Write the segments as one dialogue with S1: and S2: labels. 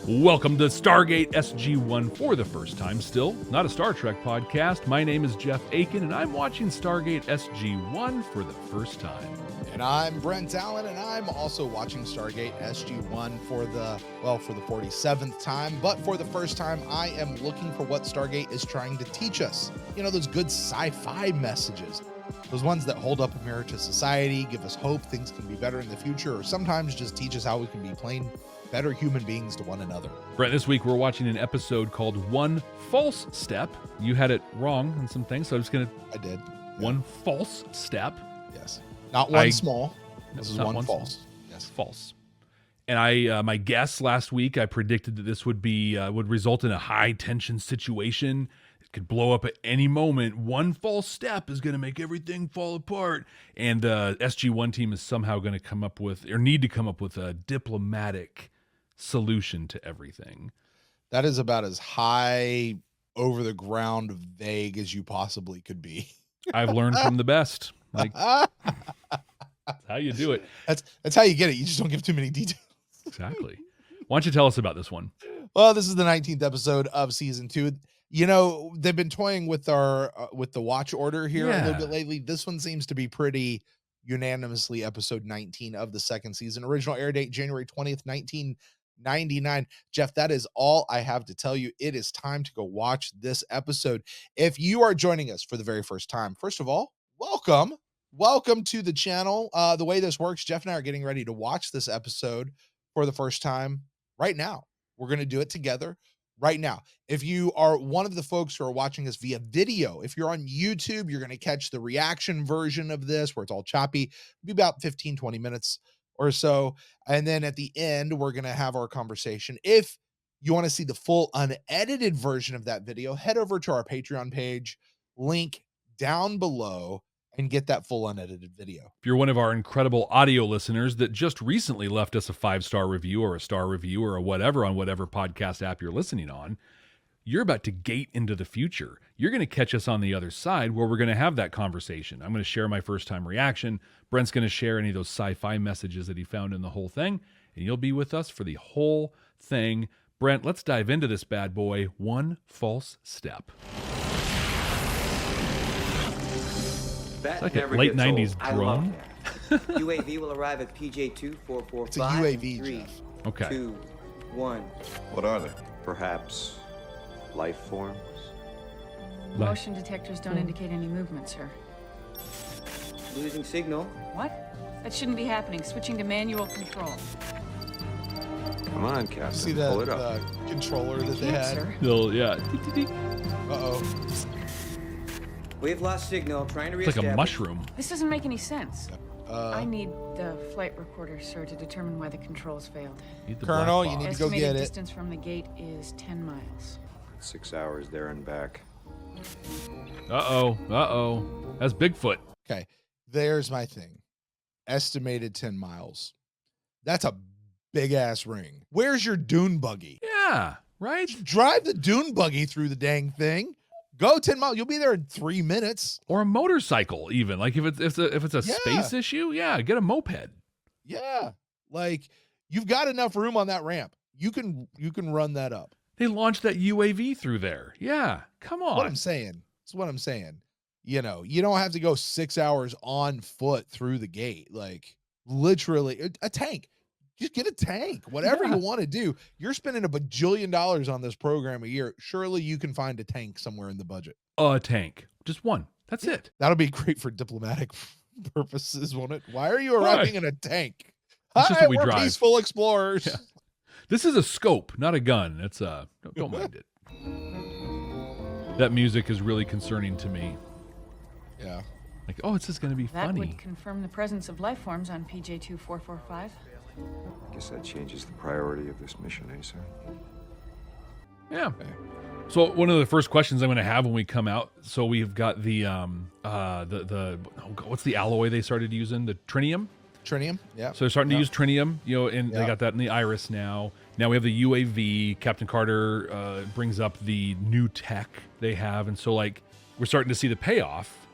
S1: Welcome to Stargate SG1 for the first time still, not a Star Trek podcast. My name is Jeff Aiken, and I'm watching Stargate SG1 for the first time.
S2: And I'm Brent Allen, and I'm also watching Stargate SG1 for the 47th time. But for the first time, I am looking for what Stargate is trying to teach us. You know, those good sci-fi messages. Those ones that hold up a mirror to society, give us hope things can be better in the future, or sometimes just teach us how we can be plain better human beings to one another.
S1: Brent, this week we're watching an episode called One False Step. You had it wrong on some things, so I'm just going to...
S2: I did.
S1: One false step.
S2: Yes. Not one small. This is one false.
S1: Yes. False. And my guess last week, I predicted that this would result in a high tension situation. It could blow up at any moment. One false step is going to make everything fall apart. And the SG1 team is somehow going to come up with a diplomatic solution to everything.
S2: That is about as high over the ground vague as you possibly could be.
S1: I've learned from the best. Like, that's how you do it.
S2: That's how you get it. You just don't give too many details.
S1: Exactly. Why don't you tell us about this one?
S2: Well, this is the 19th episode of season 2. You know, they've been toying with the watch order here a little bit lately. This one seems to be pretty unanimously episode 19 of the second season. Original air date January 20th, 1999. Jeff, that is all I have to tell you. It is time to go watch this episode. If you are joining us for the very first time, first of all, welcome to the channel. The way this works, Jeff and I are getting ready to watch this episode for the first time right now. We're going to do it together right now. If you are one of the folks who are watching this via video, if you're on YouTube, you're going to catch the reaction version of this where it's all choppy. It'll be about 15-20 minutes or so, and then at the end we're going to have our conversation. If you want to see the full unedited version of that video, head over to our Patreon page, link down below, and get that full unedited video.
S1: If you're one of our incredible audio listeners that just recently left us a 5-star review or a star review or a whatever on whatever podcast app you're listening on, you're about to gate into the future. You're going to catch us on the other side where we're going to have that conversation. I'm going to share my first time reaction. Brent's going to share any of those sci-fi messages that he found in the whole thing, and you'll be with us for the whole thing. Brent, let's dive into this bad boy. One false step. It's like a late 90s drone.
S3: UAV will arrive at PJ2445.
S2: It's a UAV,
S3: 3,
S2: Jeff.
S1: Okay.
S3: 2, 1.
S4: What are they? Perhaps life forms?
S5: Motion detectors don't indicate any movement, sir.
S3: Losing signal.
S5: What? That shouldn't be happening. Switching to manual control.
S4: Come on, Captain.
S2: See
S4: Pull
S2: that
S4: it up.
S2: controller that they
S5: Can't,
S2: had?
S5: sir.
S1: Well, yeah.
S2: Uh-oh.
S3: We've lost signal. Trying to
S1: It's like
S3: reestablish.
S1: a mushroom.
S5: This doesn't make any sense. I
S2: Uh,
S5: need the flight recorder, sir, to determine why the controls failed.
S1: Need the
S2: Colonel,
S1: black
S2: you need
S1: box.
S2: to go
S5: Estimated
S2: get it.
S5: distance from the gate is 10 miles.
S4: 6 hours there and back.
S1: Uh-oh. That's Bigfoot.
S2: okay, there's my thing. Estimated 10 miles. That's a big-ass ring. Where's your dune buggy?
S1: Yeah, right?
S2: Drive the dune buggy through the dang thing. Go 10 miles. You'll be there in 3 minutes.
S1: Or a motorcycle, even. Like if it's a space issue, yeah, get a moped.
S2: Yeah. Like, you've got enough room on that ramp. You can run that up.
S1: They launched that UAV through there. Yeah, come on.
S2: What I'm saying. That's what I'm saying. You know, you don't have to go 6 hours on foot through the gate. Like, literally, a tank. Just get a tank. Whatever you want to do. You're spending $1 bajillion on this program a year. Surely you can find a tank somewhere in the budget.
S1: A tank. Just one. That's it.
S2: That'll be great for diplomatic purposes, won't it? Why are you arriving in a tank?
S1: It's just
S2: Hi,
S1: what we
S2: we're
S1: drive.
S2: peaceful explorers.
S1: Yeah. This is a scope, not a gun. It's don't mind it. That music is really concerning to me.
S2: Yeah.
S1: Like, oh, it's just going to be
S5: That
S1: funny.
S5: would confirm the presence of life forms on PJ2445.
S4: Guess that changes the priority of this mission, eh, sir?
S1: Yeah. So one of the first questions I'm going to have when we come out. So we've got the what's the alloy they started using? The trinium.
S2: Trinium. Yeah.
S1: So they're starting to use trinium, you know, and they
S2: Yeah.
S1: got that in the Iris now. Now we have the UAV. Captain Carter brings up the new tech they have, and so like we're starting to see the payoff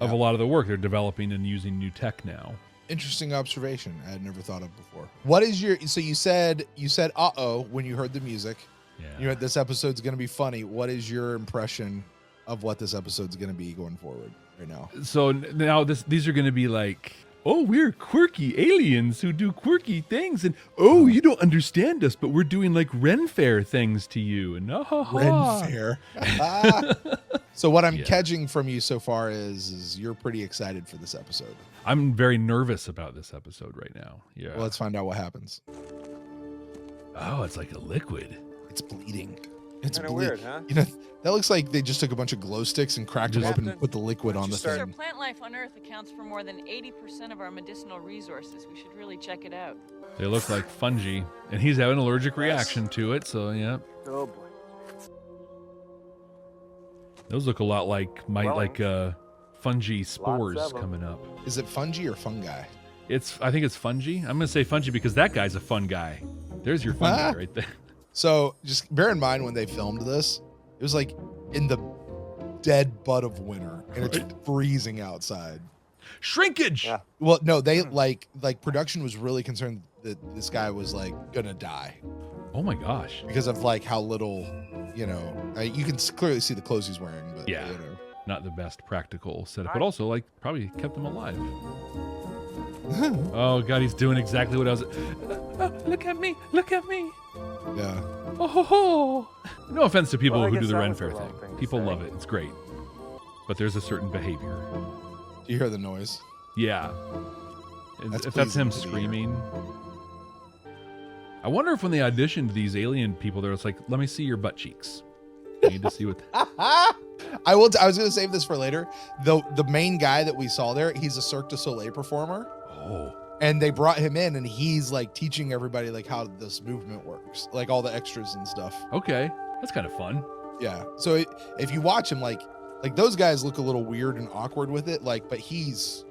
S1: of a lot of the work they're developing and using new tech now.
S2: Interesting observation. I had never thought of before. What is your? So you said uh-oh when you heard the music.
S1: Yeah.
S2: You know this episode's going to be funny. What is your impression of what this episode's going to be going forward right now?
S1: So now these are going to be like, oh, we're quirky aliens who do quirky things, and oh, you don't understand us, but we're doing like Ren Fair things to you, and
S2: Ren Fair. So what I'm catching from you so far is you're pretty excited for this episode.
S1: I'm very nervous about this episode right now. Yeah.
S2: Well, let's find out what happens.
S1: Oh, it's like a liquid.
S2: It's bleeding. It's
S6: Kinda weird, huh?
S2: You know, that looks like they just took a bunch of glow sticks and cracked them open and put the liquid on the
S6: start-
S7: Sir,
S2: thing.
S7: plant life on Earth accounts for more than 80% of our medicinal resources. We should really check it out.
S1: They look like fungi, and he's having an allergic reaction to it. So yeah,
S6: Oh boy.
S1: those look a lot like fungi spores
S6: of 'em.
S1: coming up.
S2: Is it fungi or fungi?
S1: I think it's fungi. I'm gonna say fungi because that guy's a fun guy. There's your fungi right there.
S2: So just bear in mind when they filmed this, it was like in the dead butt of winter and it's freezing outside.
S1: Shrinkage.
S6: Yeah.
S2: Well, no, they like production was really concerned that this guy was like gonna die
S1: Oh my gosh.
S2: because of like how little, you know, you can clearly see the clothes he's wearing, but
S1: Yeah.
S2: you know.
S1: Not the best practical setup, but also like probably kept him alive. Oh god, he's doing exactly what I was. Look at me! Look at me!
S2: Yeah.
S1: Oh ho ho! No offense to people
S6: Well, I
S1: who do
S6: guess
S1: the
S6: that
S1: Ren
S6: was the
S1: Fair
S6: wrong
S1: thing.
S6: thing to
S1: People
S6: say.
S1: love it. It's great. But there's a certain behavior.
S2: Do you hear the noise?
S1: Yeah.
S2: That's
S1: If that's him
S2: pleasing to hear.
S1: screaming. I wonder if when they auditioned these alien people, there was like, let me see your butt cheeks. I need to see what.
S2: I was going to save this for later. The main guy that we saw there, he's a Cirque du Soleil performer.
S1: Oh.
S2: And they brought him in and he's like teaching everybody like how this movement works, like all the extras and stuff.
S1: Okay. That's kind of fun.
S2: Yeah. So if you watch him, like those guys look a little weird and awkward with it, but he's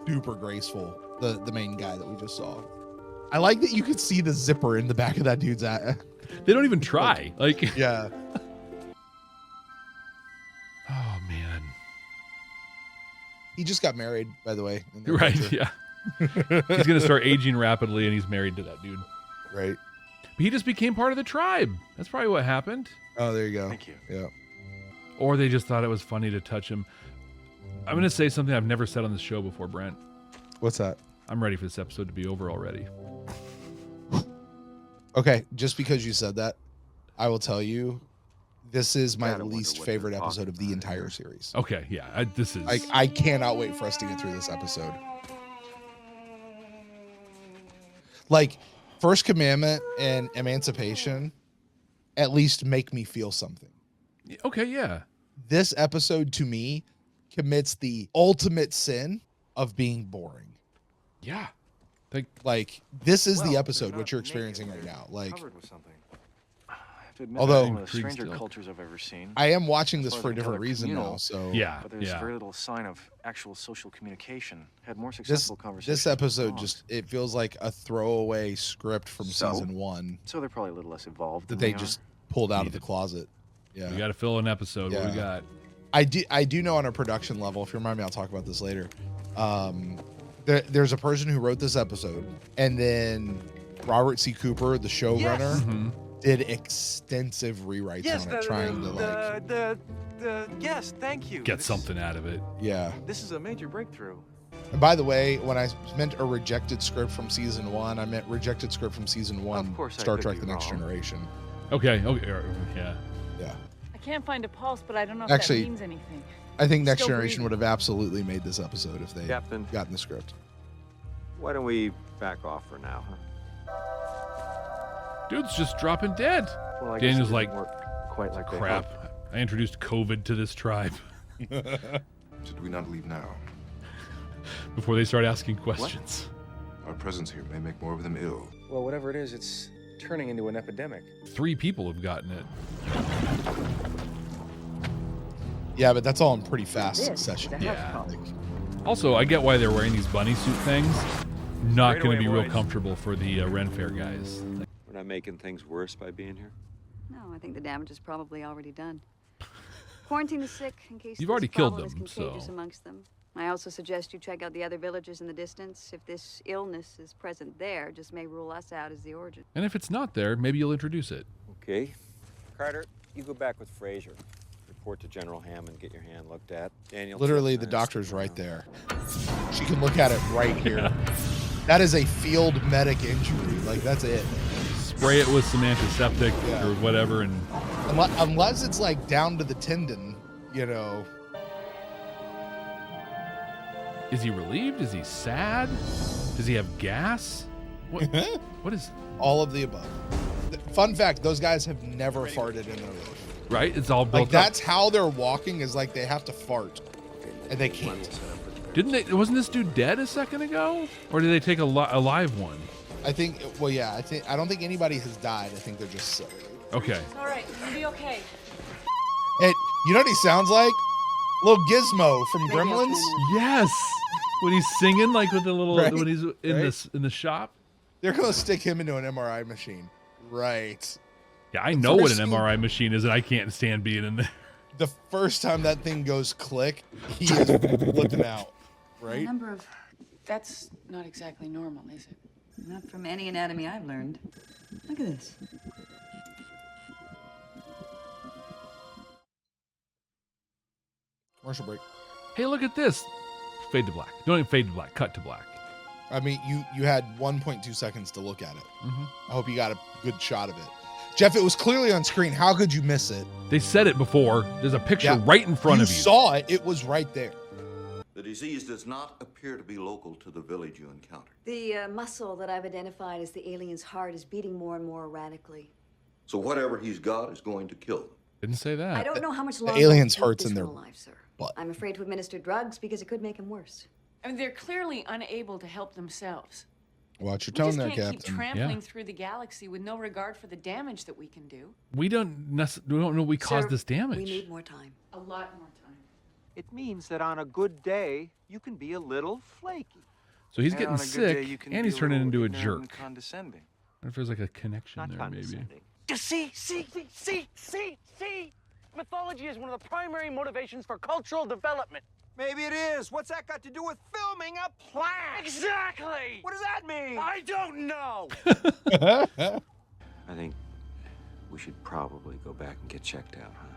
S2: super graceful. The main guy that we just saw. I like that you could see the zipper in the back of that dude's eye.
S1: They don't even try. Like,
S2: Yeah.
S1: oh man.
S2: He just got married, by the way. in the
S1: Right.
S2: picture.
S1: Yeah. He's going to start aging rapidly and he's married to that dude.
S2: Right.
S1: But he just became part of the tribe. That's probably what happened.
S2: Oh, there you go.
S6: Thank you.
S2: Yeah.
S1: Or they just thought it was funny to touch him. I'm going to say something I've never said on this show before, Brent.
S2: What's that?
S1: I'm ready for this episode to be over already.
S2: Okay, just because you said that, I will tell you, this is my
S4: Gotta wonder
S2: least
S4: what
S2: favorite
S4: they're
S2: episode
S4: talking
S2: of the
S4: about
S2: entire
S4: here.
S2: series.
S1: Okay, yeah. This is...
S2: I cannot wait for us to get through this episode. Like, First Commandment and Emancipation at least make me feel something.
S1: Okay, yeah.
S2: This episode, to me, commits the ultimate sin of being boring.
S1: Yeah.
S2: Like, this is
S6: Well,
S2: the episode,
S6: they're
S2: what you're
S6: not
S2: experiencing
S6: naked,
S2: right now.
S6: they're
S2: Like,
S6: covered with something. I have to admit,
S2: Although-
S6: that's one of the
S1: Intrigued
S6: stranger
S1: still.
S6: cultures I've ever seen.
S2: I am watching
S6: As
S2: this
S6: far as
S2: for a
S6: I can
S2: different
S6: tell,
S2: reason,
S6: communal.
S2: though, so...
S1: Yeah,
S6: But there's
S1: yeah.
S6: very little sign of actual social communication. Had more
S2: This,
S6: successful conversations.
S2: this episode
S6: with
S2: just, it feels like a throwaway script from
S4: So?
S2: season 1
S6: so they're probably a little less evolved.
S2: that
S6: than
S2: they
S6: we are.
S2: just pulled out of
S1: Need
S2: the
S1: it.
S2: closet. Yeah.
S1: We got to fill an episode. What we
S2: Yeah.
S1: got?
S2: I do know on a production level, if you remind me, I'll talk about this later. There's a person who wrote this episode, and then Robert C. Cooper, the showrunner,
S1: Mhm.
S2: did extensive rewrites
S6: Yes,
S2: on it, trying to like,
S6: yes, thank you.
S1: Get
S6: This-
S1: something out of it.
S2: yeah.
S6: This is a major breakthrough.
S2: And by the way, when I meant a rejected script from season 1, I meant rejected script from season 1,
S6: Of course I
S2: Star
S6: could
S2: Trek:
S6: be
S2: The Next
S6: wrong.
S2: Generation.
S1: Okay. Yeah.
S2: Yeah.
S7: I can't find a pulse, but I don't know if
S2: Actually-
S7: that means anything.
S2: I think Next
S7: Still
S2: Generation
S7: breathing.
S2: would have absolutely made this episode if they had
S4: Captain,
S2: gotten the script.
S4: why don't we back off for now, huh?
S1: Dude's just dropping dead.
S6: Well, I
S1: Daniel's
S6: guess it
S1: like,
S6: didn't work quite like they
S1: Crap.
S6: hoped.
S1: I introduced COVID to this tribe
S8: Should we not leave now?
S1: before they start asking questions.
S8: Our presence here may make more of them ill.
S6: Well, whatever it is, it's turning into an epidemic.
S1: 3 people have gotten it.
S2: Yeah, but that's all in pretty fast succession.
S1: Yeah.
S2: Like,
S1: Also, I get why they're wearing these bunny suit things. Not
S6: Straight
S1: going to
S6: away,
S1: be real
S6: boys.
S1: comfortable for the Ren Fair guys.
S4: We're not making things worse by being here.
S5: No, I think the damage is probably already done. Quarantine the sick in case
S1: You've
S5: this
S1: already killed
S5: problem is
S1: them,
S5: contagious
S1: so-
S5: amongst them. I also suggest you check out the other villages in the distance. If this illness is present there, just may rule us out as the origin.
S1: And if it's not there, maybe you'll introduce it.
S4: Okay. Carter, you go back with Fraser. Report to General Hammond, get your hand looked at. Daniel,
S2: Literally,
S4: take
S2: the
S4: nurse,
S2: doctor's
S4: stick
S2: right
S4: around.
S2: there. She can look at it right here. That is a field medic injury. Like, that's it.
S1: Spray it with some antiseptic or whatever, and
S2: Unless it's like down to the tendon, you know.
S1: is he relieved? Is he sad? Does he have gas? What is...
S2: All of the above. Fun fact, those guys have never farted in their life.
S1: Right? It's all built
S2: Like, that's how they're walking, is like they have to fart. And they can't.
S1: Didn't they? Wasn't this dude dead a second ago? Or did they take a live one?
S2: I think, well, yeah, I don't think anybody has died. I think they're just sick.
S1: Okay.
S7: All right, you'll be okay.
S2: And you know what he sounds like? Little Gizmo from Gremlins.
S1: Yes. When he's singing, like with the little,
S2: Right,
S1: when he's in
S2: right.
S1: in the shop.
S2: They're going to stick him into an MRI machine. Right.
S1: Yeah, I know what
S2: first
S1: an
S2: thing-
S1: MRI machine is, and I can't stand being in there.
S2: The first time that thing goes click, he is flipping out. Right?
S5: Number of...
S7: That's not exactly normal, is it?
S5: Not from any anatomy I've learned. Look at this.
S2: Commercial break.
S1: Hey, look at this. Fade to black. Don't even fade to black. Cut to black.
S2: I mean, you had 1.2 seconds to look at it.
S1: Mm-hmm.
S2: I hope you got a good shot of it. Jeff, it was clearly on screen. How could you miss it?
S1: They said it before. There's a picture
S2: Yeah.
S1: right in front of you.
S2: You saw it. It was right there.
S9: The disease does not appear to be local to the village you encountered.
S5: The muscle that I've identified as the alien's heart is beating more and more erratically.
S9: So whatever he's got is going to kill them.
S1: Didn't say that.
S5: I don't know how much
S2: The
S5: longer
S2: alien's
S5: he'll keep
S2: heart's
S5: this
S2: in their
S5: one alive, sir.
S2: butt.
S5: I'm afraid to administer drugs because it could make him worse.
S7: I mean, they're clearly unable to help themselves.
S2: Watch your
S7: We
S2: tone
S7: just
S2: there,
S7: can't keep
S2: Captain.
S7: trampling
S1: Yeah.
S7: through the galaxy with no regard for the damage that we can do.
S1: We don't know we caused
S5: Sir,
S1: this damage.
S5: We need more time.
S7: A lot more time.
S6: It means that on a good day, you can be a little flaky.
S1: So he's
S6: And
S1: getting
S6: on a good
S1: sick,
S6: day, you can
S1: and
S6: be
S1: he's turning
S6: little
S1: into a
S6: ignorant and
S1: jerk.
S6: condescending.
S1: I wonder if there's like a connection
S6: Not
S1: there, maybe.
S6: condescending.
S10: You see! Mythology is one of the primary motivations for cultural development.
S6: Maybe it is. What's that got to do with filming a plant?
S10: Exactly!
S6: What does that mean?
S10: I don't know!
S4: I think we should probably go back and get checked out, huh?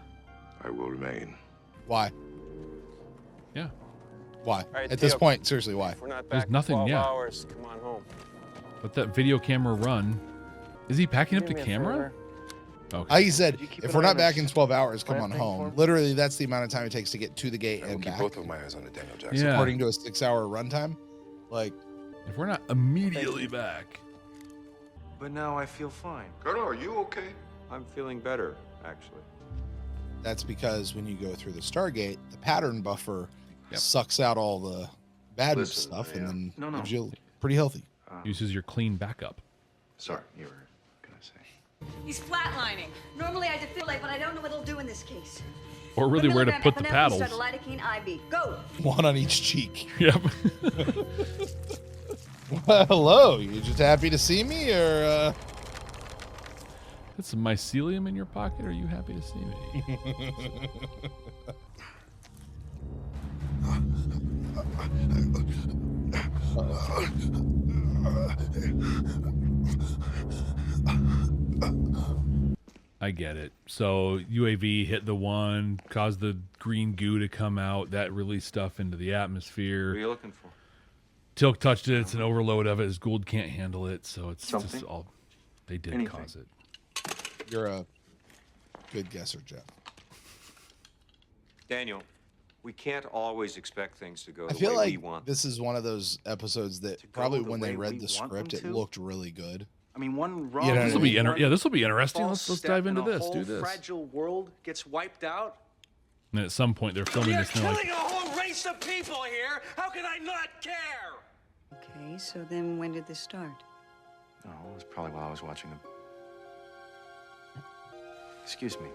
S8: I will remain.
S2: Why?
S1: Yeah.
S2: Why?
S6: right,
S2: At this
S6: Theo.
S2: point, seriously, why?
S6: If we're not
S1: There's
S6: back in
S1: nothing
S6: 12
S1: yet.
S6: hours, come on home.
S1: Let that video camera run. Is he packing up
S6: Do
S1: the
S6: me a
S1: camera?
S6: favor.
S1: Okay.
S2: He said,
S6: Could you keep
S2: if
S6: an
S2: we're
S6: eye
S2: not
S6: on
S2: back
S6: this
S2: in 12 hours, come on
S6: plant thing for
S2: home.
S6: me?
S2: Literally, that's the amount of time it takes to get to the gate
S8: I will
S2: and
S8: keep
S2: back.
S8: both of my eyes on the Daniel Jackson.
S1: Yeah.
S2: According to a 6-hour runtime. Like,
S1: If we're not immediately back.
S6: But now I feel fine.
S8: Colonel, are you okay?
S4: I'm feeling better, actually.
S2: that's because when you go through the Stargate, the pattern buffer
S1: Yep.
S2: sucks out all the bad
S8: Listen,
S2: stuff and then
S6: No, no.
S2: gives you pretty healthy.
S1: Uses your clean backup.
S8: Sorry, you were gonna say.
S7: He's flatlining.
S5: Normally I defibrillate, but I don't know what it'll do in this case.
S1: Or really where to put the paddles.
S5: Start a lidocaine IV. Go!
S2: One on each cheek.
S1: Yep.
S2: Well, hello. You just happy to see me or
S1: Got some mycelium in your pocket? Are you happy to see me? I get it. So UAV hit the one, caused the green goo to come out. That released stuff into the
S4: What are
S1: atmosphere.
S4: you looking for?
S1: Tilk touched it. It's an overload of it. His Gould can't handle it. So it's just
S6: Something?
S1: all... They did
S6: Anything.
S1: cause it.
S2: you're a good guesser, Jeff.
S4: Daniel, we can't always expect things to go
S2: I
S4: the
S2: feel
S4: way
S2: like
S4: we want.
S2: this is one of those episodes
S6: To
S2: that
S6: go
S2: probably
S6: the
S2: when they
S6: way
S2: read
S6: we
S2: the
S6: want
S2: script,
S6: them
S2: it
S6: to?
S2: looked really good.
S6: I mean, one wrong.
S2: You know what
S1: This
S2: I
S1: will be
S2: mean?
S1: yeah. This will be interesting.
S6: false
S1: Let's
S6: step
S1: dive into
S6: and a
S1: this. Do
S6: whole
S1: this.
S6: fragile world gets wiped out.
S1: And at some point they're filming
S10: You're
S1: this. And they're
S10: killing
S1: like,
S10: a whole race of people here! How can I not care?
S5: Okay, so then when did this start?
S6: Oh, it was probably while I was watching them. Excuse me.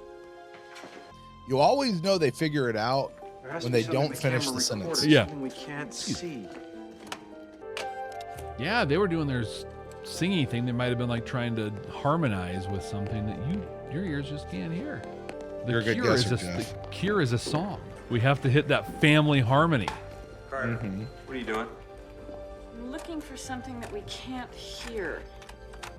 S2: You always know they figure it out
S6: There has
S2: when
S6: to be
S2: they
S6: something
S2: don't
S6: the
S2: finish
S6: camera
S2: the sentence.
S6: recorded,
S1: Yeah.
S6: something we can't see.
S1: yeah, they were doing their singing thing. They might have been like trying to harmonize with something that your ears just can't hear. The
S2: You're a good
S1: Cure is
S2: guesser,
S1: the
S2: Jeff.
S1: Cure is a song. We have to hit that family harmony.
S4: Carter.
S2: Mm-hmm.
S4: What are you doing?
S7: I'm looking for something that we can't hear.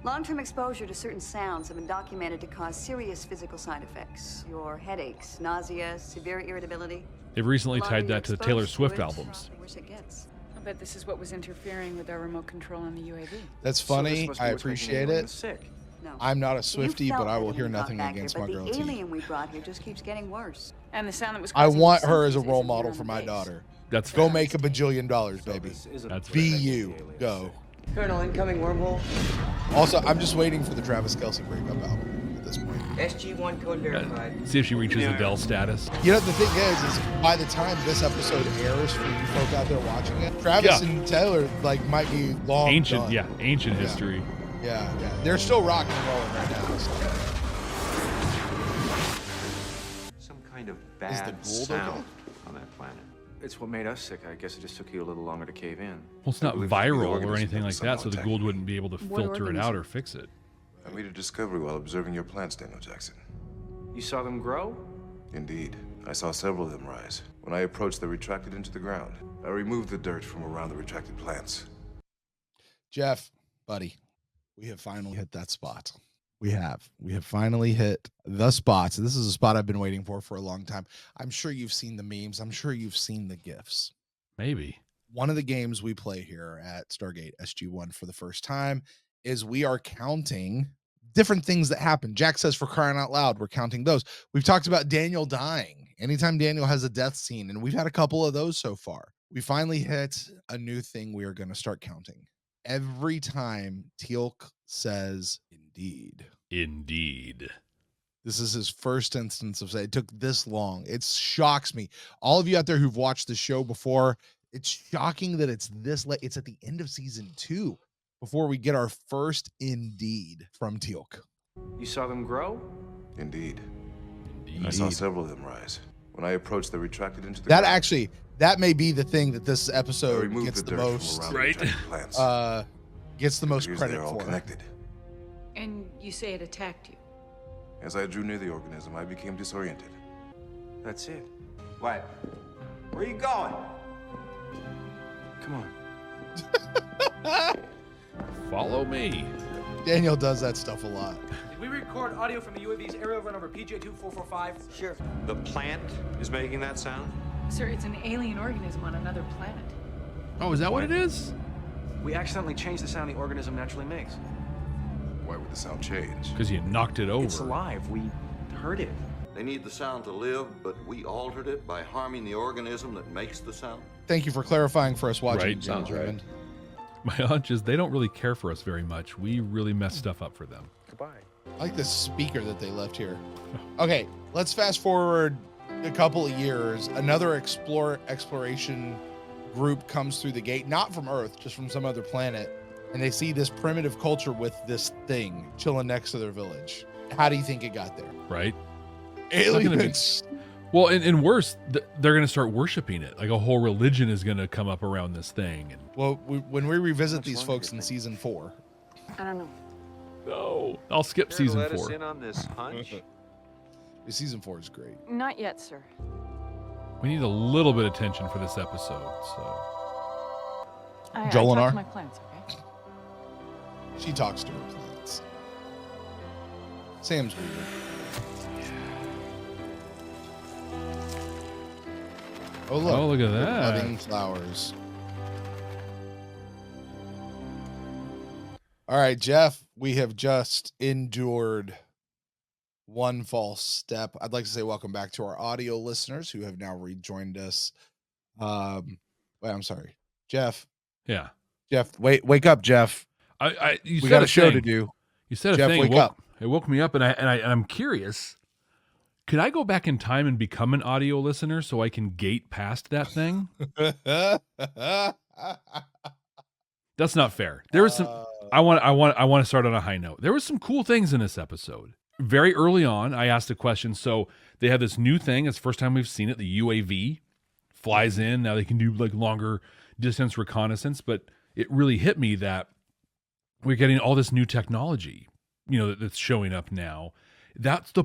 S5: Long-term exposure to certain sounds have been documented to cause serious physical side effects. Your headaches, nausea, severe irritability.
S1: They've recently
S5: The longer
S1: tied
S5: you're
S1: that to
S5: exposed
S1: Taylor
S5: to
S1: Swift
S5: it,
S1: albums.
S5: the worse it gets.
S7: I bet this is what was interfering with our remote control on the UAV.
S2: That's
S6: So this
S2: funny.
S6: must be
S2: I
S6: what's making
S2: appreciate
S6: aliens
S2: it.
S6: Sick.
S5: No.
S2: I'm not a
S5: You
S2: Swiftie,
S5: felt
S2: but I
S5: that
S2: will
S5: when
S2: hear
S5: we got
S2: nothing
S5: back
S2: against
S5: here,
S2: my girl
S5: but the
S2: T.
S5: alien we brought here just keeps getting worse.
S7: And the sound that was
S2: I
S7: causing
S2: want
S7: the
S2: her as a
S7: symptoms
S2: role
S7: isn't here
S2: model
S7: on
S2: for
S7: the
S2: my
S7: base.
S2: daughter.
S1: That's
S2: Go
S1: fair.
S2: make $1 billion,
S6: So
S2: baby.
S6: this isn't
S1: That's
S6: to
S2: Be
S6: protect the
S2: you.
S6: aliens.
S2: Go.
S3: Colonel, incoming wormhole.
S2: Also, I'm just waiting for the Travis Kelce breakup album at this point.
S3: SG1 code verified.
S1: See if she reaches Adele status.
S2: You know, the thing is by the time this episode airs for you folk out there watching it, Travis
S1: Yeah.
S2: and Taylor might be long
S1: Ancient,
S2: done.
S1: yeah, ancient history.
S2: Yeah. They're still rocking and rolling right now. So.
S4: Some kind of
S2: Is the
S4: bad
S2: Gould
S4: sound
S2: okay?
S4: on that planet.
S6: It's what made us sick. I guess it just took you a little longer to cave in.
S1: Well, it's not
S8: believe the
S1: viral or
S8: organism
S1: anything like
S8: is
S1: that, so the
S8: somewhat
S1: Gould wouldn't be able to
S5: What
S1: filter it out or fix it.
S8: I made a discovery while observing your plants, Daniel Jackson.
S6: You saw them grow?
S8: Indeed. I saw several of them rise. When I approached, they retracted into the ground. I removed the dirt from around the retracted plants.
S2: Jeff, buddy, we have finally hit that spot. We have finally hit the spot. So this is a spot I've been waiting for a long time. I'm sure you've seen the memes. I'm sure you've seen the GIFs.
S1: Maybe.
S2: One of the games we play here at Stargate SG1 for the first time is we are counting different things that happen. Jack says, for crying out loud, we're counting those. We've talked about Daniel dying. Anytime Daniel has a death scene, and we've had a couple of those so far. We finally hit a new thing we are going to start counting. Every time Teal'c says, indeed.
S1: Indeed.
S2: This is his first instance of saying it took this long. It shocks me. All of you out there who've watched the show before, it's shocking that it's this late. It's at the end of season 2 before we get our first indeed from Teal'c.
S6: You saw them grow?
S8: Indeed.
S1: Indeed.
S8: I saw several of them rise. When I approached, they retracted into the
S2: That
S8: ground.
S2: actually, that may be the thing that this
S8: I
S2: episode
S8: removed
S2: gets
S8: the
S2: the
S8: dirt
S2: most,
S8: from around
S1: Right.
S8: the retracted plants.
S2: gets the most
S8: Appears
S2: credit
S8: they're all
S2: for.
S8: connected.
S7: And you say it attacked you.
S8: As I drew near the organism, I became disoriented.
S6: That's it.
S4: What? Where are you going?
S6: Come on.
S1: Follow me.
S2: Daniel does that stuff a lot.
S10: Did we record audio from the UAV's aerial run over PJ-2445?
S3: Sure.
S4: The plant is making that sound?
S7: Sir, it's an alien organism on another planet.
S1: Oh, is that what it is?
S6: We accidentally changed the sound the organism naturally makes.
S8: Why would the sound change?
S1: Because you knocked it over.
S6: It's alive. We heard it.
S9: They need the sound to live, but we altered it by harming the organism that makes the sound.
S2: Thank you for clarifying for us watching.
S1: Right,
S2: James
S1: sounds right.
S2: Raymond.
S1: My hunch is they don't really care for us very much. We really mess stuff up for them.
S6: Goodbye.
S2: I like this speaker that they left here. Okay, let's fast forward a couple of years. Another exploration group comes through the gate, not from Earth, just from some other planet, and they see this primitive culture with this thing chilling next to their village. How do you think it got there?
S1: Right?
S2: Aliens.
S1: Well, and worse, they're going to start worshiping it. Like a whole religion is going to come up around this thing. And
S2: Well, when we revisit
S6: Much
S2: these
S6: longer,
S2: folks
S6: you
S2: in
S6: think?
S2: season 4,
S7: I don't know.
S1: no, I'll skip
S4: Care to
S1: season
S4: let us
S1: 4.
S4: in on this hunch?
S2: season 4 is great.
S7: Not yet, sir.
S1: We need a little bit of attention for this episode. So
S7: I
S2: Jolinar?
S7: talked to my plants, okay?
S2: She talks to her plants. Sam's weird. Oh look!
S1: Oh, look at
S2: they're
S1: that.
S2: budding flowers. All right, Jeff. We have just endured one false step. I'd like to say welcome back to our audio listeners who have now rejoined us. Wait, I'm sorry, Jeff.
S1: yeah,
S2: Jeff, wake up, Jeff.
S1: You
S2: We
S1: said
S2: got a show to
S1: thing.
S2: do.
S1: You said a
S2: Jeff,
S1: thing.
S2: wake up.
S1: It woke me up, and I'm curious. Could I go back in time and become an audio listener so I can gate past that thing? That's not fair. There was some. I want to start on a high note. There was some cool things in this episode. Very early on, I asked a question. So they have this new thing. It's the first time we've seen it. The UAV flies in. Now they can do like longer distance reconnaissance. But it really hit me that we're getting all this new technology, that's showing up now. That's the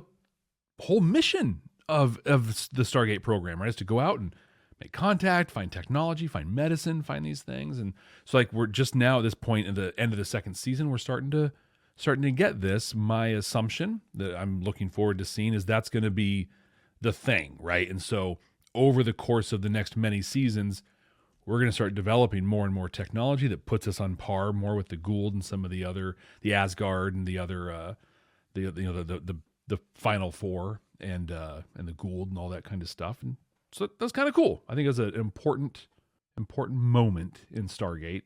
S1: whole mission of the Stargate program, right? Is to go out and make contact, find technology, find medicine, find these things. And so like we're just now at this point in the end of the second season, we're starting to get this. My assumption that I'm looking forward to seeing is that's going to be the thing, right? And so over the course of the next many seasons, we're going to start developing more and more technology that puts us on par more with the Goa'uld and some of the other, the Asgard and the other, the Final Four and the Goa'uld and all that kind of stuff. And so that's kind of cool. I think it's an important moment in Stargate.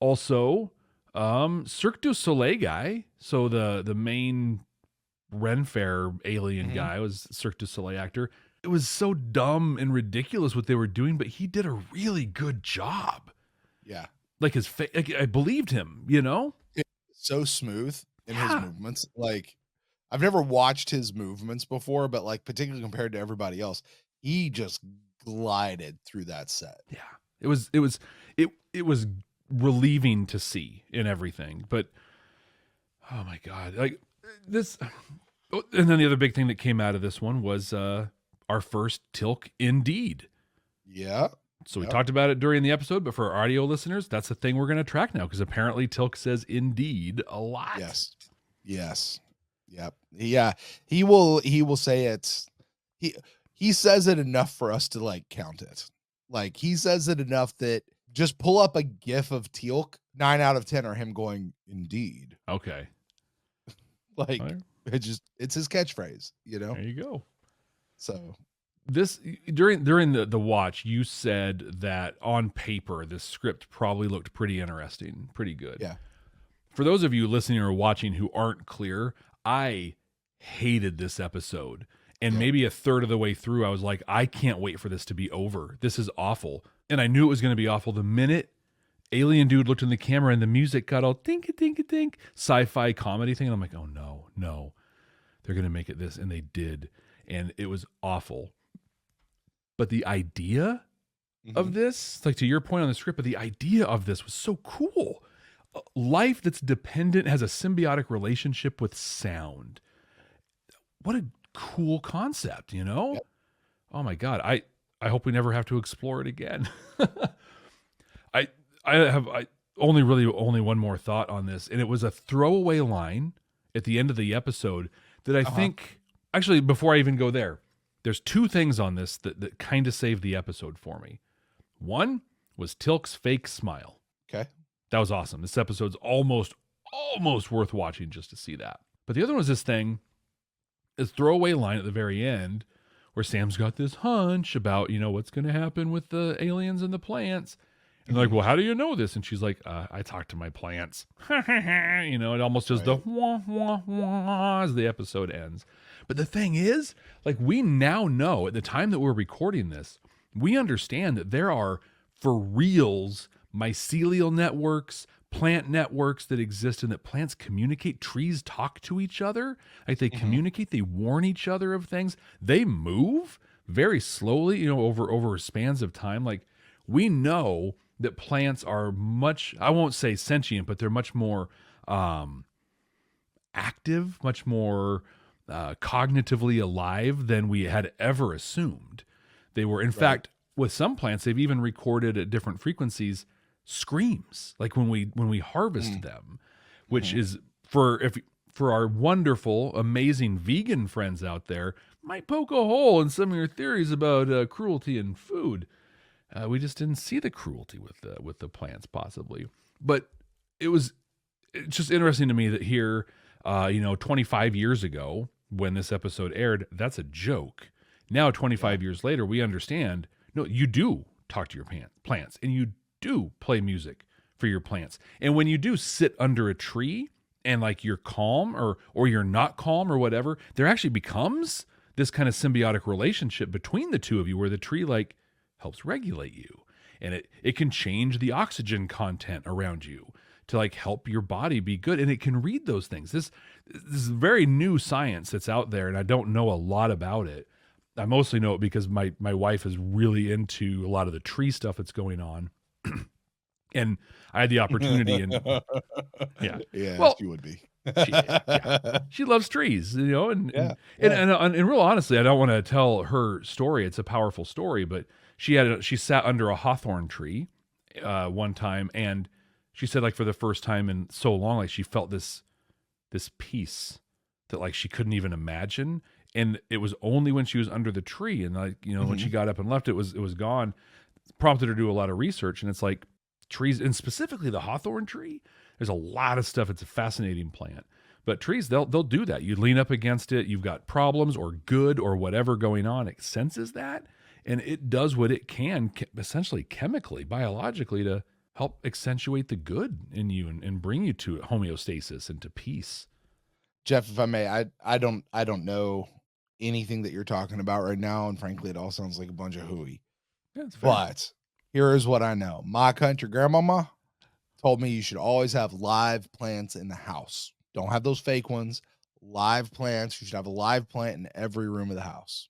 S1: Also, Cirque du Soleil guy. So the main Ren Fair alien guy was Cirque du Soleil actor. It was so dumb and ridiculous what they were doing, but he did a really good job.
S2: Yeah.
S1: Like his face, like I believed him, you know?
S2: It's so smooth in his movements. Like I've never watched his movements before, but like particularly compared to everybody else, he just glided through that set.
S1: Yeah. It was relieving to see in everything, but oh my God, like this. And then the other big thing that came out of this one was, our first Tilk indeed.
S2: Yeah.
S1: So we talked about it during the episode, but for our audio listeners, that's the thing we're going to track now because apparently Tilk says indeed a lot.
S2: Yes. Yep. Yeah. He will say it's he says it enough for us to like count it. Like he says it enough that just pull up a GIF of Teal'c. 9 out of 10 are him going indeed.
S1: Okay.
S2: Like it's his catchphrase, you know?
S1: There you go.
S2: So
S1: this during the watch, you said that on paper, this script probably looked pretty interesting, pretty good.
S2: Yeah.
S1: For those of you listening or watching who aren't clear, I hated this episode. And maybe a third of the way through, I was like, I can't wait for this to be over. This is awful. And I knew it was going to be awful the minute alien dude looked in the camera and the music got all think sci-fi comedy thing. And I'm like, oh no, they're going to make it this. And they did. And it was awful. But the idea of this, like to your point on the script, but the idea of this was so cool. Life that's dependent has a symbiotic relationship with sound. What a cool concept, you know? Yep. Oh my God. I hope we never have to explore it again. I have only one more thought on this, and it was a throwaway line at the end of the episode that I think, actually, before I even go there, there's two things on this that kind of saved the episode for me. One was Tilk's fake smile.
S2: Okay.
S1: That was awesome. This episode's almost worth watching just to see that. But the other one was this throwaway line at the very end where Sam's got this hunch about, what's going to happen with the aliens and the plants. And they're like, well, how do you know this? And she's like, I talk to my plants. It almost does the wah, wah, wah as the episode ends. But the thing is, like, we now know at the time that we're recording this, we understand that there are, for reals, mycelial networks, plant networks that exist and that plants communicate. Trees talk to each other. Like they communicate, they warn each other of things. They move very slowly, over spans of time. Like we know that plants are much, I won't say sentient, but they're much more active, much more cognitively alive than we had ever assumed. They were, in fact, with some plants, they've even recorded at different frequencies screams, like when we harvest them, which is for our wonderful, amazing vegan friends out there, might poke a hole in some of your theories about cruelty in food. We just didn't see the cruelty with the plants, possibly. But it's just interesting to me that here, 25 years ago, when this episode aired, that's a joke. Now, 25 years later, we understand, no, you do talk to your plants, and you do play music for your plants. And when you do sit under a tree and like you're calm or you're not calm or whatever, there actually becomes this kind of symbiotic relationship between the two of you where the tree like helps regulate you, and it can change the oxygen content around you to like help your body be good, and it can read those things. This is very new science that's out there, and I don't know a lot about it. I mostly know it because my wife is really into a lot of the tree stuff that's going on. And I had the opportunity and
S2: well, she would be.
S1: She loves trees, you know, and
S2: Yeah,
S1: and real honestly, I don't want to tell her story. It's a powerful story, but she sat under a hawthorn tree one time, and she said, like, for the first time in so long, like, she felt this peace that, like, she couldn't even imagine. And it was only when she was under the tree, and, like, you know, when she got up and left, it was gone. Prompted her to do a lot of research, and it's like trees, and specifically the hawthorn tree. There's a lot of stuff. It's a fascinating plant. But trees, they'll do that. You lean up against it, you've got problems or good or whatever going on. It senses that, and it does what it can, essentially chemically, biologically, to help accentuate the good in you and bring you to homeostasis and to peace.
S2: Jeff, if I may, I don't know anything that you're talking about right now, and frankly, it all sounds like a bunch of hooey.
S1: Yeah, it's fair.
S2: But here is what I know. My country grandmama told me you should always have live plants in the house. Don't have those fake ones. Live plants. You should have a live plant in every room of the house.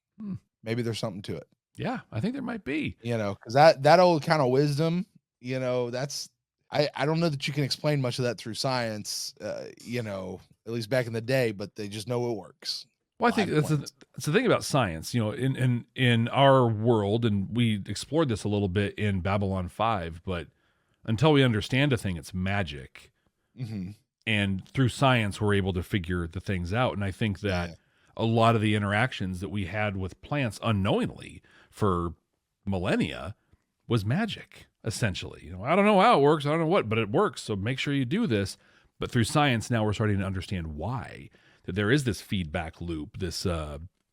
S2: Maybe there's something to it.
S1: Yeah, I think there might be.
S2: You know, because that old kind of wisdom, you know, that's I don't know that you can explain much of that through science, you know, at least back in the day, but they just know it works.
S1: Well, I think that's the thing about science, you know, in our world, and we explored this a little bit in Babylon 5, but until we understand a thing, it's magic. And through science, we're able to figure the things out. And I think that a lot of the interactions that we had with plants unknowingly for millennia was magic, essentially. You know, I don't know how it works, I don't know what, but it works. So make sure you do this. But through science, now we're starting to understand why. That there is this feedback loop, this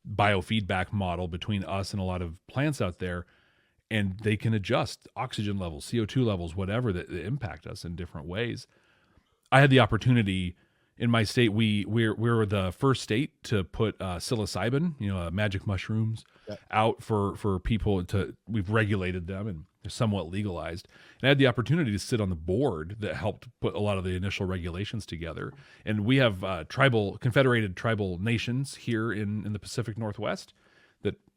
S1: biofeedback model between us and a lot of plants out there, and they can adjust oxygen levels, CO2 levels, whatever, that impact us in different ways. I had the opportunity in my state. We're the first state to put psilocybin, you know, magic mushrooms, out for people to. We've regulated them and they're somewhat legalized. And I had the opportunity to sit on the board that helped put a lot of the initial regulations together. And we have confederated tribal nations here in the Pacific Northwest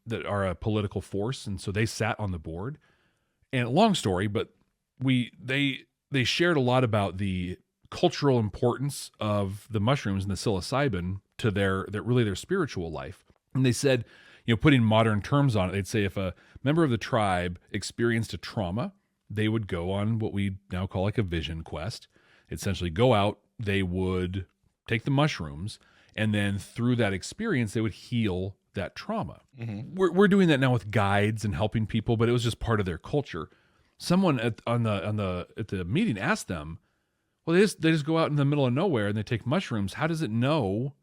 S1: that are a political force, and so they sat on the board. And long story, but they shared a lot about the cultural importance of the mushrooms and the psilocybin to their spiritual life. And they said, you know, putting modern terms on it, they'd say if a member of the tribe experienced a trauma, they would go on what we now call like a vision quest. Essentially go out, they would take the mushrooms, and then through that experience, they would heal that trauma. We're doing that now with guides and helping people, but it was just part of their culture. Someone at the meeting asked them, well, they just go out in the middle of nowhere and they take mushrooms. How does it know,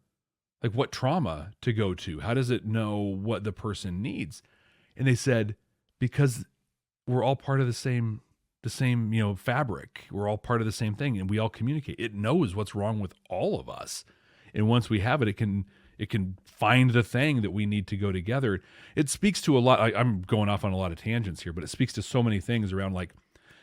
S1: like, what trauma to go to? How does it know what the person needs? And they said, because we're all part of the same, you know, fabric. We're all part of the same thing, and we all communicate. It knows what's wrong with all of us, and once we have it, it can find the thing that we need to go together. It speaks to a lot. I'm going off on a lot of tangents here, but it speaks to so many things around, like,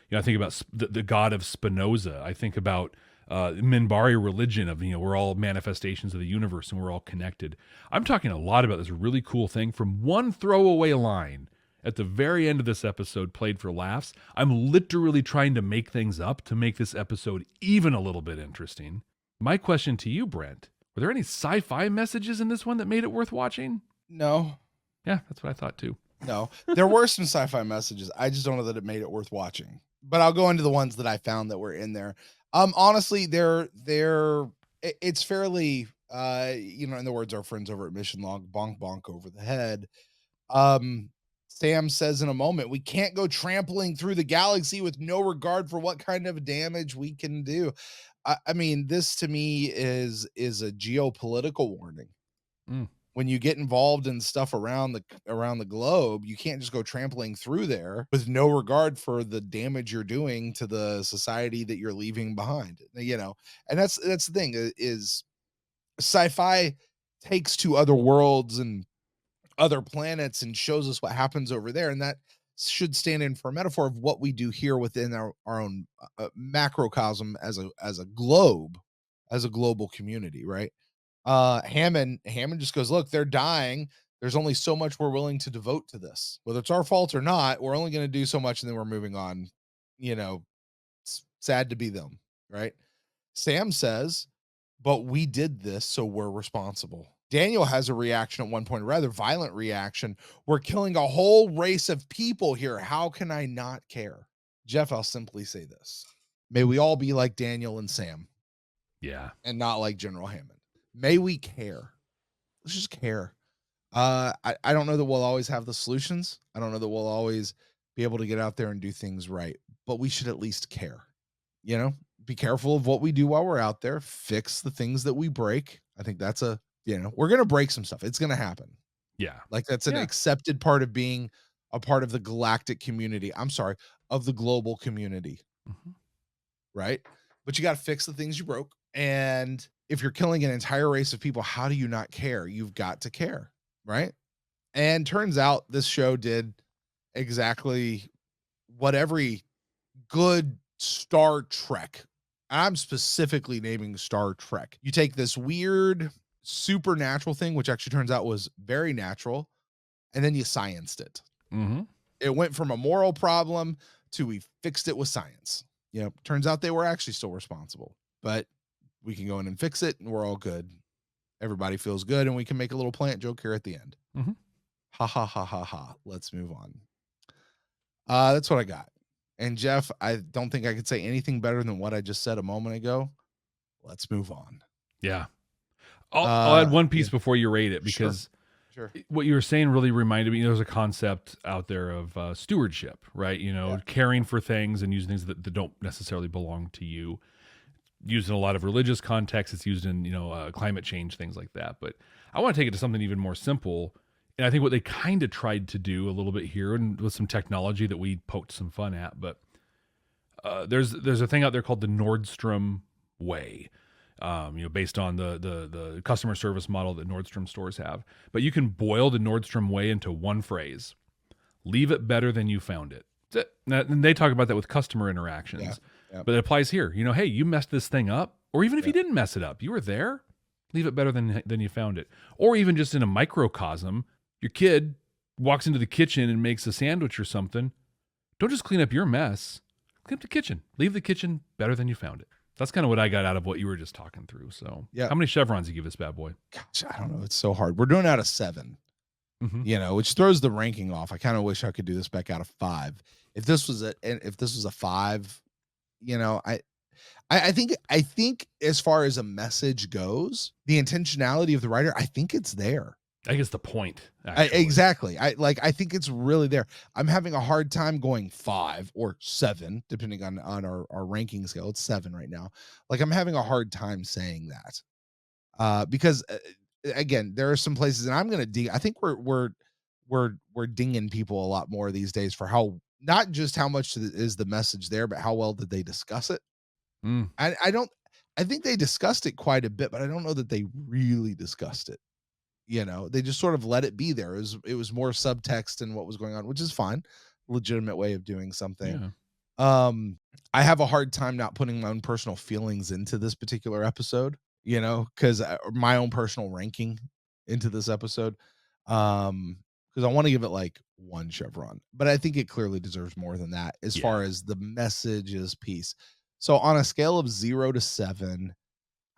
S1: you know, I think about the God of Spinoza. I think about Minbari religion of, you know, we're all manifestations of the universe and we're all connected. I'm talking a lot about this really cool thing from one throwaway line at the very end of this episode, played for laughs. I'm literally trying to make things up to make this episode even a little bit interesting. My question to you, Brent, were there any sci-fi messages in this one that made it worth watching?
S2: No.
S1: Yeah, that's what I thought too.
S2: No, there were some sci-fi messages. I just don't know that it made it worth watching. But I'll go into the ones that I found that were in there. Honestly, it's fairly, you know, in the words of our friends over at Mission Log, bonk bonk over the head. Sam says in a moment, we can't go trampling through the galaxy with no regard for what kind of damage we can do. I mean, this to me is a geopolitical warning. When you get involved in stuff around the globe, you can't just go trampling through there with no regard for the damage you're doing to the society that you're leaving behind, you know. And that's the thing, is sci-fi takes to other worlds and other planets and shows us what happens over there, and that should stand in for a metaphor of what we do here within our own macrocosm as a globe, as a global community, right? Hammond just goes, look, they're dying. There's only so much we're willing to devote to this. Whether it's our fault or not, we're only going to do so much and then we're moving on. You know, it's sad to be them, right? Sam says, but we did this, so we're responsible. Daniel has a reaction at one point, a rather violent reaction. We're killing a whole race of people here. How can I not care? Jeff, I'll simply say this. May we all be like Daniel and Sam.
S1: Yeah.
S2: And not like General Hammond. May we care. Let's just care. I don't know that we'll always have the solutions. I don't know that we'll always be able to get out there and do things right, but we should at least care. You know, be careful of what we do while we're out there, fix the things that we break. I think that's we're going to break some stuff. It's going to happen.
S1: Yeah.
S2: Like that's an accepted part of being a part of the galactic community. I'm sorry, of the global community.
S1: Mm-hmm.
S2: Right? But you got to fix the things you broke. And if you're killing an entire race of people, how do you not care? You've got to care. Right? And turns out this show did exactly what every good Star Trek, I'm specifically naming Star Trek. You take this weird supernatural thing, which actually turns out was very natural, and then you scienced it.
S1: Mm-hmm.
S2: It went from a moral problem to we fixed it with science. You know, turns out they were actually still responsible, but we can go in and fix it and we're all good. Everybody feels good, and we can make a little plant joke here at the end.
S1: Mm-hmm.
S2: Ha ha ha ha ha. Let's move on. That's what I got. And Jeff, I don't think I could say anything better than what I just said a moment ago. Let's move on.
S1: Yeah. I'll add one piece before you rate it, because
S2: Sure.
S1: what you were saying really reminded me, there's a concept out there of stewardship, right? You know, caring for things and using things that don't necessarily belong to you. Used in a lot of religious contexts. It's used in, climate change, things like that. But I want to take it to something even more simple. And I think what they kind of tried to do a little bit here, and with some technology that we poked some fun at, but there's a thing out there called the Nordstrom Way, based on the customer service model that Nordstrom stores have. But you can boil the Nordstrom Way into one phrase: leave it better than you found it. And they talk about that with customer interactions.
S2: Yeah.
S1: But it applies here. Hey, you messed this thing up, or even if you didn't mess it up, you were there. Leave it better than you found it. Or even just in a microcosm, your kid walks into the kitchen and makes a sandwich or something. Don't just clean up your mess. Clean up the kitchen. Leave the kitchen better than you found it. That's kind of what I got out of what you were just talking through. So, how many chevrons do you give this bad boy?
S2: Gosh, I don't know. It's so hard. We're doing out of 7. Which throws the ranking off. I kind of wish I could do this back out of 5. If this was a 5, I think as far as a message goes, the intentionality of the writer, I think it's there.
S1: I guess the point.
S2: Exactly. I think it's really there. I'm having a hard time going 5 or 7, depending on our ranking scale. It's 7 right now. Like, I'm having a hard time saying that. Because again, there are some places, and I'm going to I think we're dinging people a lot more these days for how, not just how much is the message there, but how well did they discuss it? I think they discussed it quite a bit, but I don't know that they really discussed it. They just sort of let it be there. It was more subtext in what was going on, which is fine. Legitimate way of doing something. Yeah. I have a hard time not putting my own personal feelings into this particular episode, because my own personal ranking into this episode. Because I want to give it like 1 chevron, but I think it clearly deserves more than that as far as the messages piece. So on a scale of 0 to 7,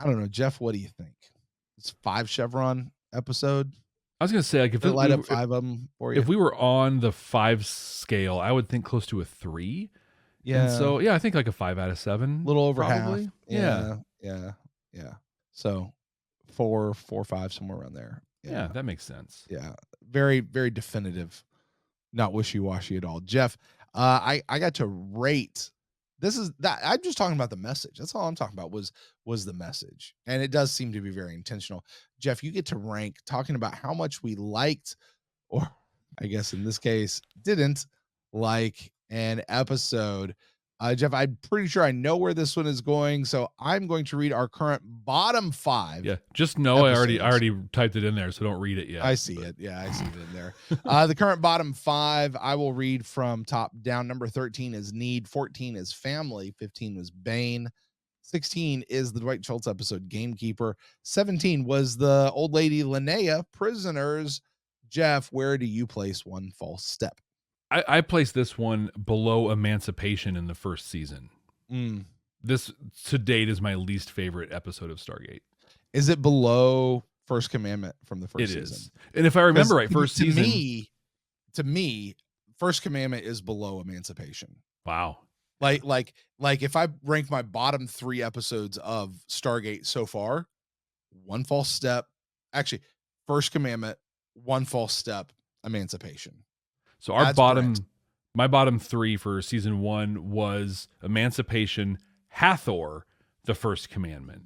S2: I don't know, Jeff, what do you think? It's 5 chevron episode.
S1: I was gonna say, like, if
S2: it light up 5 of them for you,
S1: if we were on the 5 scale, I would think close to a 3.
S2: Yeah.
S1: And so I think like a 5 out of 7,
S2: a little over
S1: probably.
S2: Half. Yeah. So 4, 5, somewhere around there.
S1: Yeah, that makes sense.
S2: Yeah, very, very definitive, not wishy-washy at all. Jeff, I got to rate. This is that I'm just talking about the message. That's all I'm talking about was the message. And it does seem to be very intentional. Jeff, you get to rank talking about how much we liked, or I guess in this case, didn't like an episode. Jeff, I'm pretty sure I know where this one is going, so I'm going to read our current bottom 5.
S1: Yeah, just know
S2: episodes.
S1: I already typed it in there, so don't read it yet.
S2: I see it. Yeah, I see it in there. The current bottom 5, I will read from top down. Number 13 is Need. 14 is Family. 15 was Bane. 16 is the Dwight Schultz episode Gamekeeper. 17 was the old lady Linnea, Prisoners. Jeff, where do you place One False Step?
S1: I placed this one below Emancipation in the first season. This to date is my least favorite episode of Stargate.
S2: Is it below First Commandment from the first season?
S1: It is. And if I remember right, first season.
S2: To me, First Commandment is below Emancipation.
S1: Wow.
S2: Like if I rank my bottom 3 episodes of Stargate so far, One False Step, actually First Commandment, One False Step, Emancipation.
S1: So my bottom 3 for season 1 was Emancipation, Hathor, The First Commandment.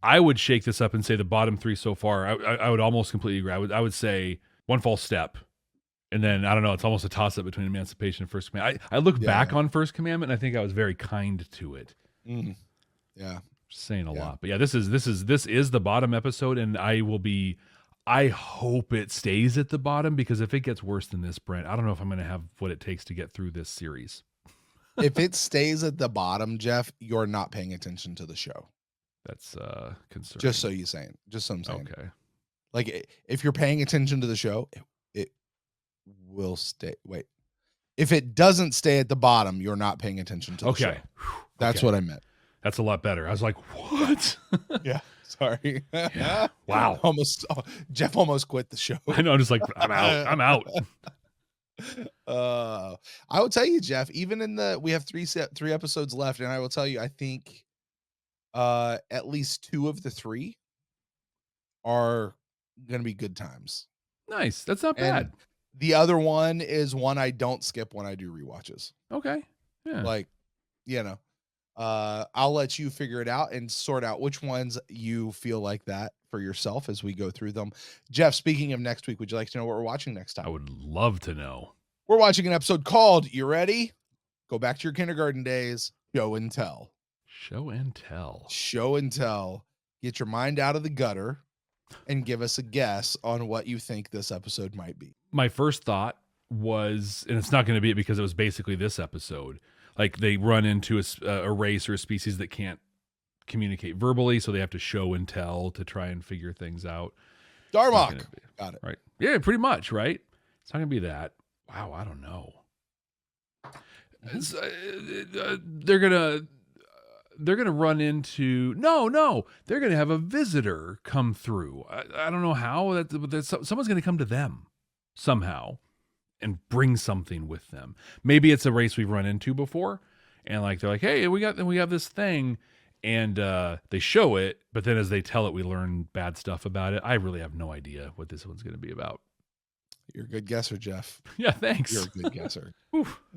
S1: I would shake this up and say the bottom 3 so far. I would almost completely agree. I would say One False Step. And then, I don't know, it's almost a toss-up between Emancipation and First Commandment. I look back on First Commandment, and I think I was very kind to it.
S2: Yeah.
S1: Saying a lot. But yeah, this is the bottom episode, and I hope it stays at the bottom, because if it gets worse than this, Brent, I don't know if I'm going to have what it takes to get through this series.
S2: If it stays at the bottom, Jeff, you're not paying attention to the show.
S1: That's concerning.
S2: Just so I'm saying.
S1: Okay.
S2: Like, if you're paying attention to the show, it will stay. Wait. If it doesn't stay at the bottom, you're not paying attention to the show. That's what I meant.
S1: That's a lot better. I was like, what?
S2: Yeah. Sorry.
S1: Yeah. Wow.
S2: Jeff almost quit the show.
S1: I know. I'm just like, I'm out.
S2: I will tell you, Jeff, even we have 3 episodes left, and I will tell you, I think at least 2 of the 3 are going to be good times.
S1: Nice. That's not bad.
S2: The other one is one I don't skip when I do rewatches.
S1: Okay. Yeah.
S2: Like, I'll let you figure it out and sort out which ones you feel like that for yourself as we go through them. Jeff, speaking of next week, would you like to know what we're watching next time?
S1: I would love to know.
S2: We're watching an episode called, you ready? Go back to your kindergarten days. Show and tell.
S1: Show and tell.
S2: Show and tell. Get your mind out of the gutter and give us a guess on what you think this episode might be.
S1: My first thought was, and it's not going to be it because it was basically this episode, like they run into a race or a species that can't communicate verbally, so they have to show and tell to try and figure things out.
S2: Darmok. Got it.
S1: Right. Yeah, pretty much, right? It's not going to be that. Wow, I don't know. They're gonna run into they're gonna have a visitor come through. I don't know how, but someone's gonna come to them somehow and bring something with them. Maybe it's a race we've run into before, and like they're like, hey, we have this thing, and they show it, but then as they tell it, we learn bad stuff about it. I really have no idea what this one's gonna be about.
S2: You're a good guesser, Jeff.
S1: Yeah, thanks.
S2: You're a good guesser.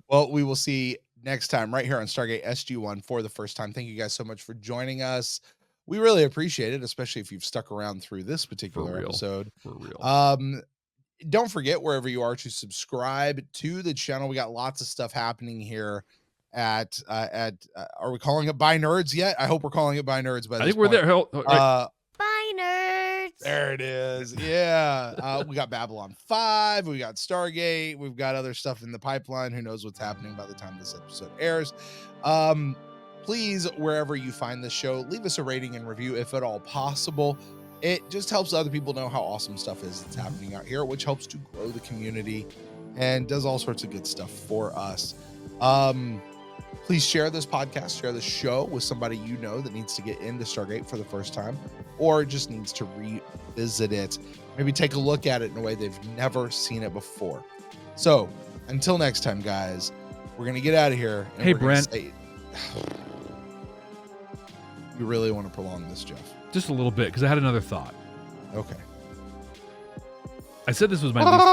S2: Well, we will see next time right here on Stargate SG1 for the first time. Thank you guys so much for joining us. We really appreciate it, especially if you've stuck around through this particular episode.
S1: For real.
S2: Don't forget, wherever you are, to subscribe to the channel. We got lots of stuff happening here at are we calling it By Nerds yet? I hope we're calling it By Nerds. By
S1: I think we're there.
S11: Bye, nerds.
S2: There it is. Yeah. We got Babylon 5. We got Stargate. We've got other stuff in the pipeline. Who knows what's happening by the time this episode airs. Please, wherever you find this show, leave us a rating and review if at all possible. It just helps other people know how awesome stuff is that's happening out here, which helps to grow the community and does all sorts of good stuff for us. Please share this podcast, share the show with somebody you know that needs to get into Stargate for the first time or just needs to revisit it. Maybe take a look at it in a way they've never seen it before. So until next time, guys, we're going to get out of here.
S1: Hey, Brent.
S2: You really want to prolong this, Jeff?
S1: Just a little bit, because I had another thought.
S2: Okay.
S1: I said this was my least